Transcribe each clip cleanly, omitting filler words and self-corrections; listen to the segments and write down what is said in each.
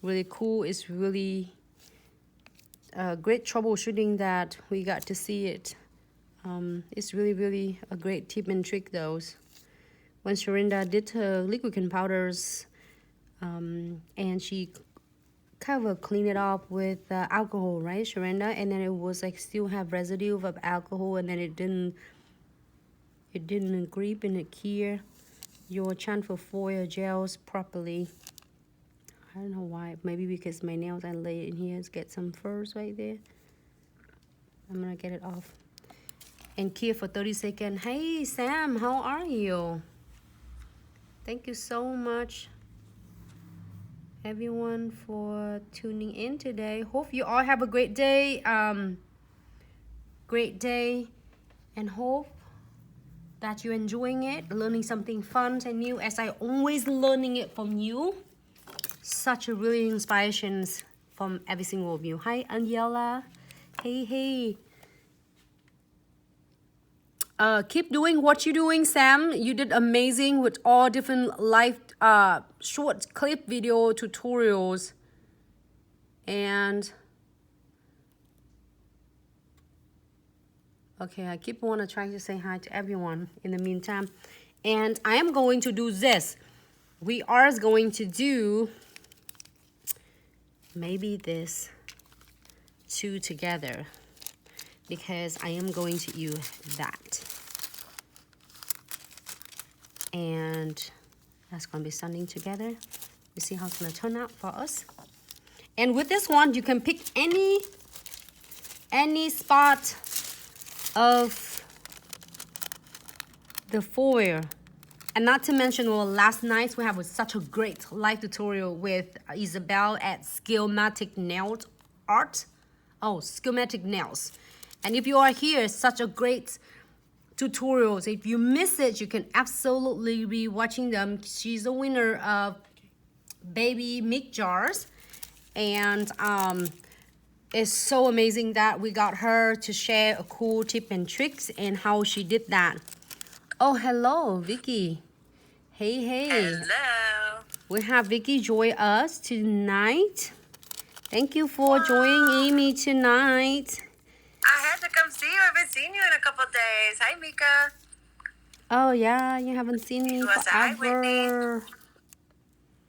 really cool. It's really great troubleshooting that we got to see it. It's really a great tip and trick though. When Sharinda did her liquid and powders, and she kind of clean it up with alcohol, right, Sharinda? And then it was like still have residue of alcohol, and then it didn't grip and adhere your transfer foil gels properly. I don't know why. Maybe because my nails I lay in here get some furs right there. I'm gonna get it off. And cure for 30 seconds. Hey Sam, how are you? Thank you so much, everyone, for tuning in today. Hope you all have a great day. And hope that you're enjoying it, learning something fun and new, as I always learning it from you. Such a really inspirations from every single of you. Hi Angela. Hey. Keep doing what you're doing, Sam. You did amazing with all different live short clip video tutorials. And okay, I keep want to try to say hi to everyone in the meantime. And I am going to do this. We are going to do maybe this two together, because I am going to use that. And that's going to be standing together. You see how it's going to turn out for us. And with this one, you can pick any spot of the foil. And not to mention, well, last night we have such a great live tutorial with Isabel at Schematic Nails Art. Oh, Schematic Nails. And if you are here, such a great tutorials. If you miss it, you can absolutely be watching them. She's a winner of baby milk jars. And it's so amazing that we got her to share a cool tip and tricks and how she did that. Oh, hello, Vicky. Hey. Hello. We have Vicky join us tonight. Thank you for joining me tonight. I had to come see you. I haven't seen you in a couple days. Hi, Mika. Oh, yeah, you haven't seen me Hi, Whitney. forever.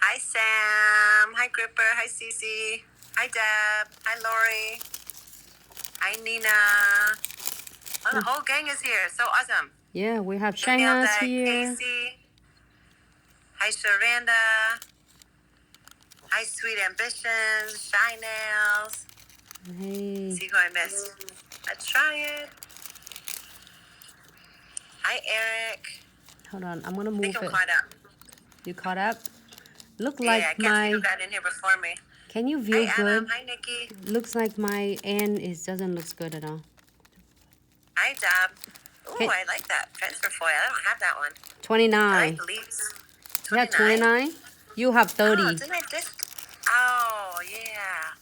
Hi, Sam. Hi, Gripper. Hi, Cece. Hi, Deb. Hi, Lori. Hi, Nina. Oh, the whole gang is here. So awesome. Yeah, we have Danielle, Shayna's here. Casey. Hi, Sharanda. Hi, Sweet Ambitions. Shy Nails. Hey. See who I missed. Let's try it. Hi, Eric. Hold on, I'm gonna I move think I'm it. caught up. You caught up? Look Yeah, like I can't see my. who got in here before me. Can you view Hi, good? Adam. Hi, Nikki. Looks like my end doesn't look good at all. Hi, Deb. Ooh, Okay. I like that transfer foil. I don't have that one. I 29. like the leaves. You have 29? You have 30. Oh, didn't I just? Oh, yeah.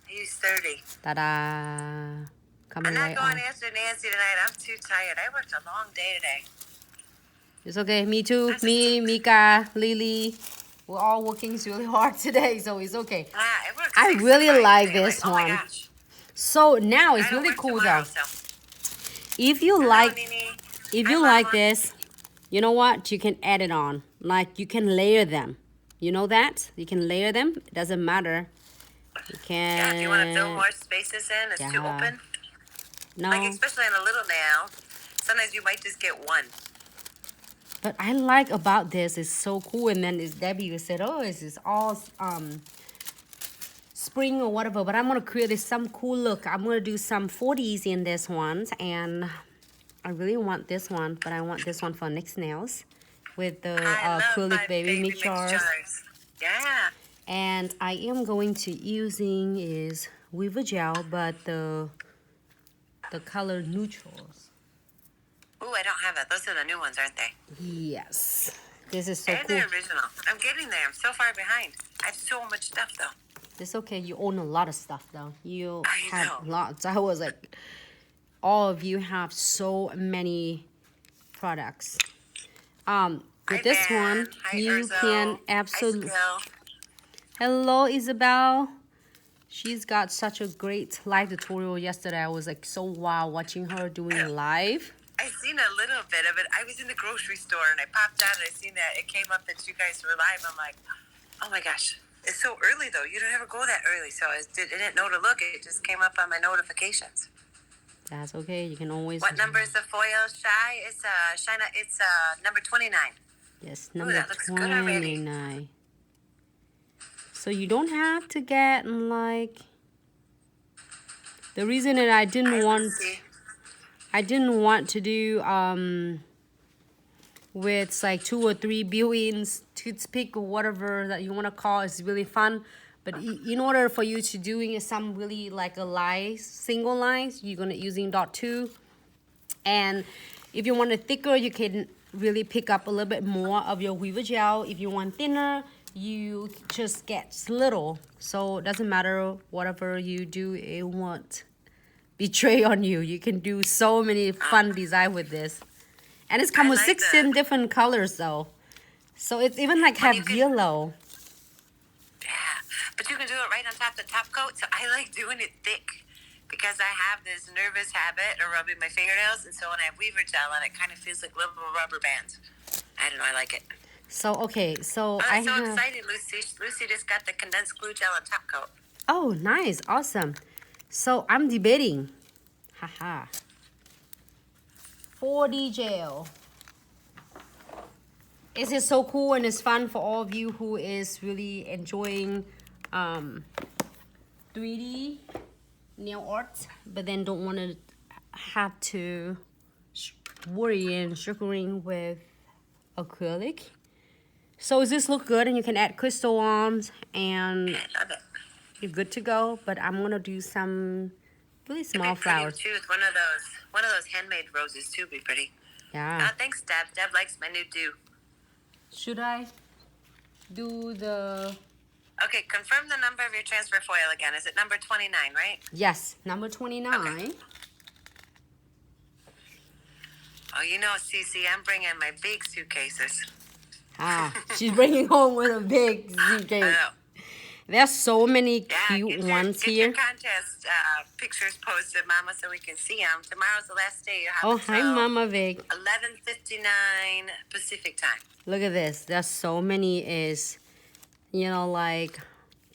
I used 30. Ta-da. I'm Coming not right going on. to answer Nancy tonight. I'm too tired. I worked a long day today. It's okay. Me too. Me, Mika, Lily. We're all working really hard today, so it's okay. I really like this Oh, my one. gosh. So now it's I don't really work cool tomorrow, though. so. If you Hello, like Nini. If Hi, you like Mama. this, you know what? You can add it on. Like, you can layer them. You know that? You can layer them. It doesn't matter. You can... Yeah, if you want to fill more spaces in, it's too open. No. Like, especially on a little nail, sometimes you might just get one. But I like about this, it's so cool. And then Debbie said, oh, it's all spring or whatever. But I'm going to create some cool look. I'm going to do some 40s in this one. And I really want this one, but I want this one for next nails with the acrylic baby mixtures. Yeah. And I am going to using is Weaver gel, but the color neutrals. Ooh, I don't have that. Those are the new ones, aren't they? Yes. This is so They're cool. the original. I'm getting there. I'm so far behind. I have so much stuff, though. It's okay. You own a lot of stuff, though. You I have know. lots. I was like, all of you have so many products. With Hi, this Van. one, Hi, you Urzo. can Hi, absolutely... Skill. Hello, Isabel. She's got such a great live tutorial yesterday. I was like so wow watching her doing live. I seen a little bit of it. I was in the grocery store and I popped out and I seen that it came up that you guys were live. I'm like, oh my gosh. It's so early though. You don't ever go that early. So I didn't know to look. It just came up on my notifications. That's okay. You can always. What number is the foil, Shy? It's Shina. It's number 29. Yes, Ooh, number that looks good already. 29. So you don't have to get like. The reason that I didn't want to do with like 2 or 3 built-ins, toothpick or whatever that you want to call is really fun. But in order for you to doing some really like a line, single lines, you're gonna using dot 2. And if you want it thicker, you can really pick up a little bit more of your weaver gel. If you want thinner, you just get little. So it doesn't matter whatever you do, it won't betray on you. You can do so many fun design with this. And it's come with 16 different colors though. So it's even like have yellow. Yeah, but you can do it right on top of the top coat. So I like doing it thick because I have this nervous habit of rubbing my fingernails. And so when I have weaver gel on, it kind of feels like little rubber bands. I don't know, I like it. So, okay, so I'm so excited, Lucy. Lucy just got the condensed glue gel on top coat. Oh, nice, awesome. So I'm debating, haha, 4D gel. Is it so cool and it's fun for all of you who is really enjoying 3D nail art, but then don't want to have to worry and sugaring with acrylic. So does this look good? And you can add crystal arms and you're good to go. But I'm gonna do some really small flowers. Too, with one of those handmade roses too. Be pretty. Yeah. Thanks, Deb. Deb likes my new do. Should I do the? Okay, confirm the number of your transfer foil again. Is it number 29, right? Yes, number 29. Okay. Oh, you know, Cece, I'm bringing my big suitcases. Ah, she's bringing home with a big suitcase. There's so many cute ones here. Get your contest pictures posted, Mama, so we can see them. Tomorrow's the last day. Oh, hi, Mama Vic. 11:59 Pacific time. Look at this. There's so many is, you know, like,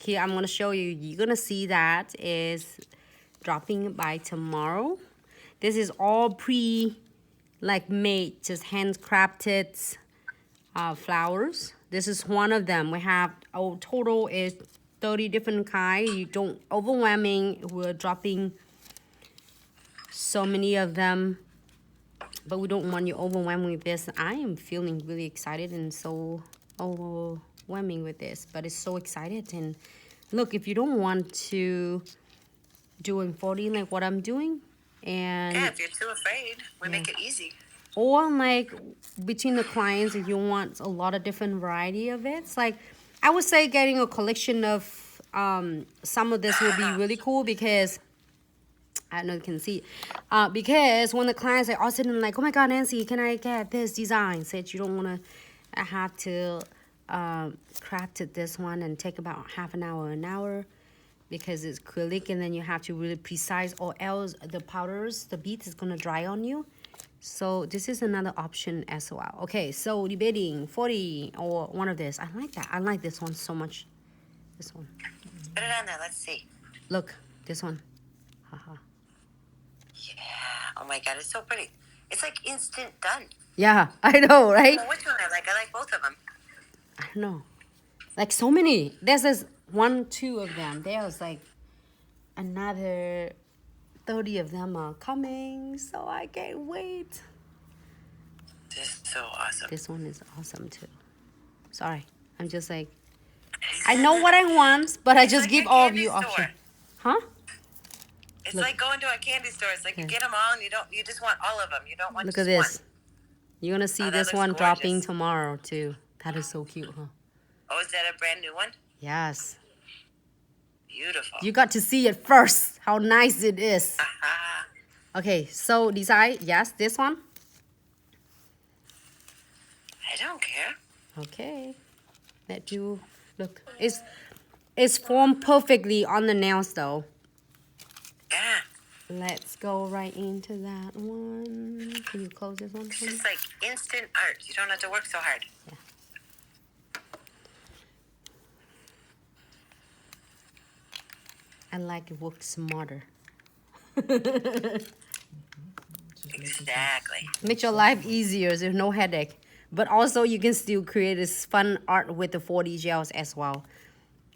here, I'm going to show you. You're going to see that is dropping by tomorrow. This is all like made, just handcrafted flowers. This is one of them. We have our total is 30 different kinds. You don't overwhelming. We're dropping so many of them, but we don't want you overwhelming with this. I am feeling really excited and so overwhelming with this, but it's so excited. And look, if you don't want to do in 40 like what I'm doing, and yeah, if you're too afraid, we make it easy. Or like between the clients, if you want a lot of different variety of it, it's like I would say getting a collection of some of this would be really cool because I don't know if you can see because when the clients are all sitting like, oh my god, Nancy, can I get this design? Said you don't want to have to craft it this one and take about half an hour because it's acrylic and then you have to really precise or else the powders, the bead is gonna dry on you. So this is another option as well. Okay, so debating 40 or one of this. I like that. I like this one so much. This one. Put it on there. Let's see. Look, this one. Haha. Yeah. Oh my god, it's so pretty. It's like instant done. Yeah, I know, right? Well, which one I like? I like both of them. I don't know. Like so many. There's this 1, 2 of them. There's like another 30 of them are coming, so I can't wait. This is so awesome. This one is awesome too. Sorry, I'm just like, I know what I want, but I just like give a all of candy you store. options. Huh? It's Look. like going to a candy store. It's like you get them all and you just want all of them. You don't want Look just at this. one. You're gonna see Oh, that this looks one gorgeous. dropping tomorrow too. That is so cute, huh? Oh, is that a brand new one? Yes. Beautiful. You got to see it first. How nice it is. Aha. Okay, so decide. Yes, this one. I don't care. Okay. Let you look. It's It's formed perfectly on the nails though. Yeah. Let's go right into that one. Can you close this one It's for me? just like instant art. You don't have to work so hard. Yeah. I like it works smarter. Exactly. Make your life easier. There's no headache. But also you can still create this fun art with the 40 gels as well.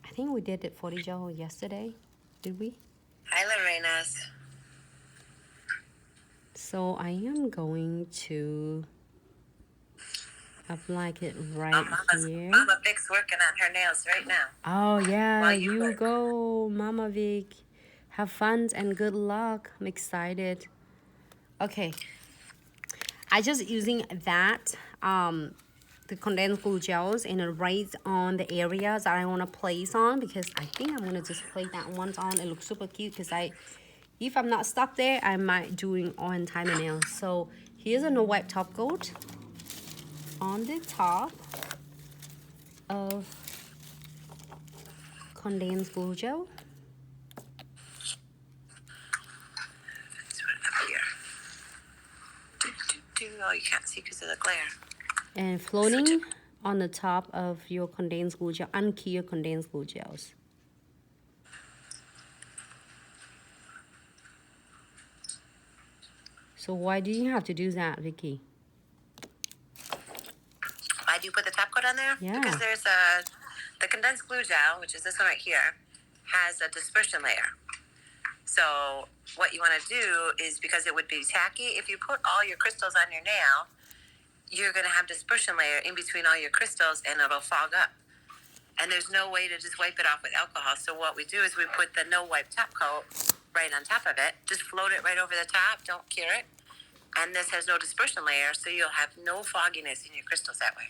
I think we did it 40 gel yesterday. Did we? Hi, Lorena's. So I am going to apply it right here. Mama Vic's working on her nails right now. Oh yeah, While you work. go, Mama Vic. Have fun and good luck. I'm excited. Okay. I just using that the condensed glue gels and right on the areas that I want to place on, because I think I'm gonna just place that one on. It looks super cute because if I'm not stuck there, I might doing on tiny nails. So here's a no wipe top coat on the top of condensed glue gel. Let's put it up here. Oh, you can't see because of the glare. And floating on the top of your condensed glue gel, unclear condensed glue gels. So why do you have to do that, Vicky? Why do you put the top coat on there? Yeah. Because there's the condensed glue gel, which is this one right here, has a dispersion layer. So what you want to do is, because it would be tacky, if you put all your crystals on your nail, you're going to have dispersion layer in between all your crystals and it'll fog up. And there's no way to just wipe it off with alcohol. So what we do is we put the no wipe top coat right on top of it. Just float it right over the top. Don't cure it. And this has no dispersion layer, so you'll have no fogginess in your crystals that way.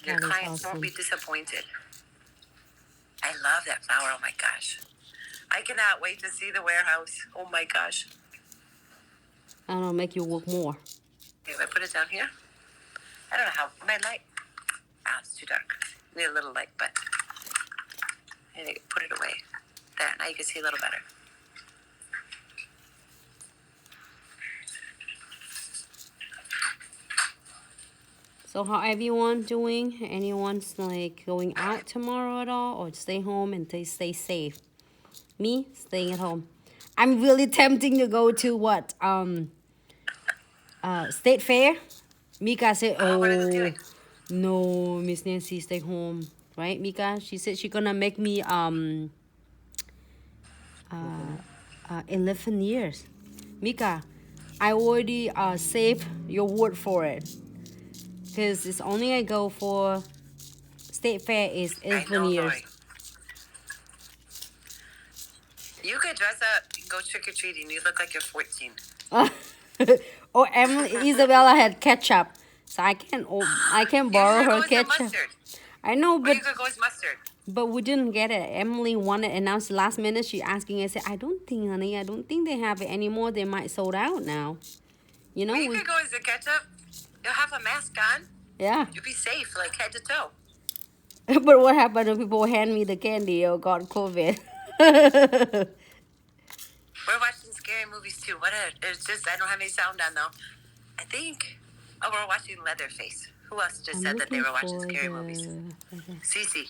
Your That is clients won't awesome. be disappointed. I love that flower. Oh my gosh. I cannot wait to see the warehouse. Oh my gosh. I don't know, make you work more. Okay, if I put it down here, I don't know how, my light, it's too dark. Need a little light, but I need to put it away. There, now you can see a little better. So how everyone doing? Anyone's like going out tomorrow at all, or stay home and they stay safe? Me, staying at home. I'm really tempting to go to what? State Fair. Mika said, What are they oh, doing? no, Miss Nancy, stay home. Right, Mika? She said she's gonna make me 11 years. Mika, I already saved your word for it. Because it's only I go for State Fair is 11 years. Lori. You could dress up and go trick-or-treating. You look like you're 14. Oh, Emily Isabella had ketchup, so I can borrow You could go her with the ketchup. mustard. I know, Or but you could go with mustard. we didn't get it. Emily wanted, and now it's the last minute. She asking. I said, I don't think, honey. I don't think they have it anymore. They might sold out now. You know, Or you could go as the ketchup. You'll have a mask on. yeah. You'll be safe, like head to toe. But what happened when people hand me the candy or got COVID? We're watching scary movies too. It's just, I don't have any sound on though. I think, we're watching Leatherface. Who else just said that they were watching scary movies? Cece.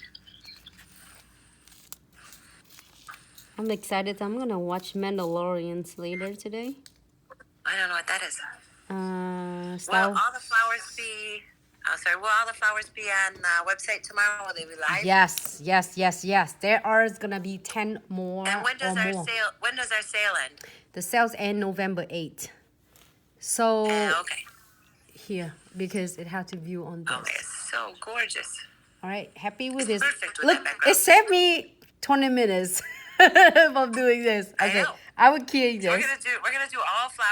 I'm excited. I'm gonna watch Mandalorians later today. I don't know what that is. Will Star. all the flowers be, will all the flowers be on the website tomorrow? Will they be live? Yes. There are gonna be 10 more And when does or our more. sale end? The sales end November 8th. So Okay. here, because it had to view on this. Oh, it's so gorgeous. All right, happy with It's this. perfect with Look, that background. it saved me 20 minutes of doing this. I Okay, know. I would kill this. We're gonna do all flowers.